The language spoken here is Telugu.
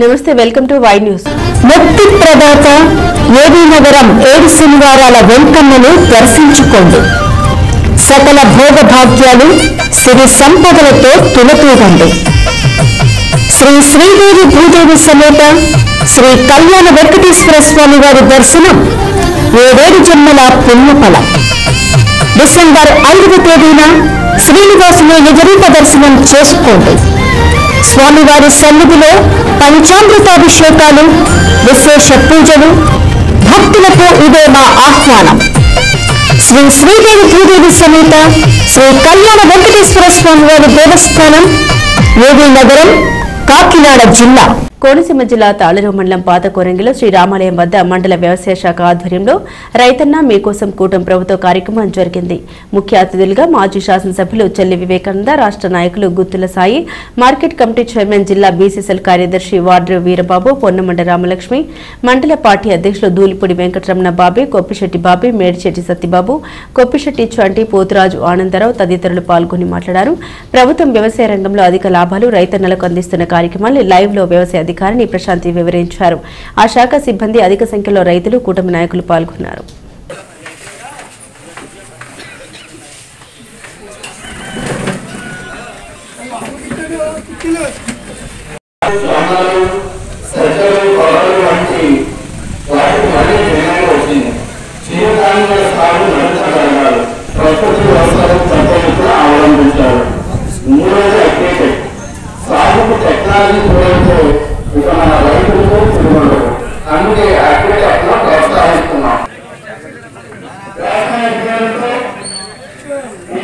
నమస్తే, వెల్కమ్ టు వై న్యూస్. ముక్తి ప్రదాత ఏవీ నగరం 7 శనివారాల వెంకన్నను దర్శించుకోండి. సకల భోగభాగ్యాలు సిరి సంపదలతో తులతూగండి. శ్రీ శ్రీదేవి భూదేవి సమేత శ్రీ కళ్యాణ వెంకటేశ్వర స్వామి వారి దర్శనం 7 జన్మల పుణ్యఫలం. డిసెంబర్ 5వ తేదీన శ్రీనివాసుని నిజరూప దర్శనం చేసుకోండి. స్వామివారి సన్నిధిలో పంచామృతాభిషేకాలు, విశేష పూజలు, భక్తులకు ఇదే మా ఆహ్వానం. శ్రీ శ్రీదేవి భూదేవి సమేత శ్రీ కళ్యాణ వెంకటేశ్వర స్వామి వారి దేవస్థానం, ఏవీ నగరం, కాకినాడ జిల్లా. కోనసీమ జిల్లా తాళరేవు మండలం పాత కోరంగిలో శ్రీ రామాలయం వద్ద మండల వ్యవసాయ శాఖ ఆధ్వర్యంలో రైతన్న మీకోసం కూటమి ప్రభుత్వ కార్యక్రమం జరిగింది. ముఖ్య అతిథులుగా మాజీ శాసనసభ్యులు చెల్లి వివేకానంద, రాష్ట్ర నాయకులు గుత్తుల సాయి, మార్కెట్ కమిటీ చైర్మన్, జిల్లా బీసీసీఎల్ కార్యదర్శి వాడ్రు వీరబాబు, పొన్నమండ రామలక్ష్మి, మండల పార్టీ అధ్యక్షులు ధూళిపూడి వెంకటరమణ బాబీ, కొప్పిశెట్టి బాబీ, మేడిశెట్టి సత్యబాబు, కొప్పిశెట్టి చంటి, పోతురాజు ఆనందరావు తదితరులు పాల్గొని మాట్లాడారు. ప్రభుత్వం వ్యవసాయ రంగంలో అధిక లాభాలు రైతన్నలకు అందిస్తున్న కార్యక్రమాన్ని లైవ్ లో వ్యవసాయ అధికారిని ప్రశాంతి వివరించారు. ఆ శాఖ సిబ్బంది, అధిక సంఖ్యలో రైతులు, కూటమి నాయకులు పాల్గొన్నారు. అందుకే అగ్రికల్చర్లో ప్రోత్సహిస్తున్నాం. ఈ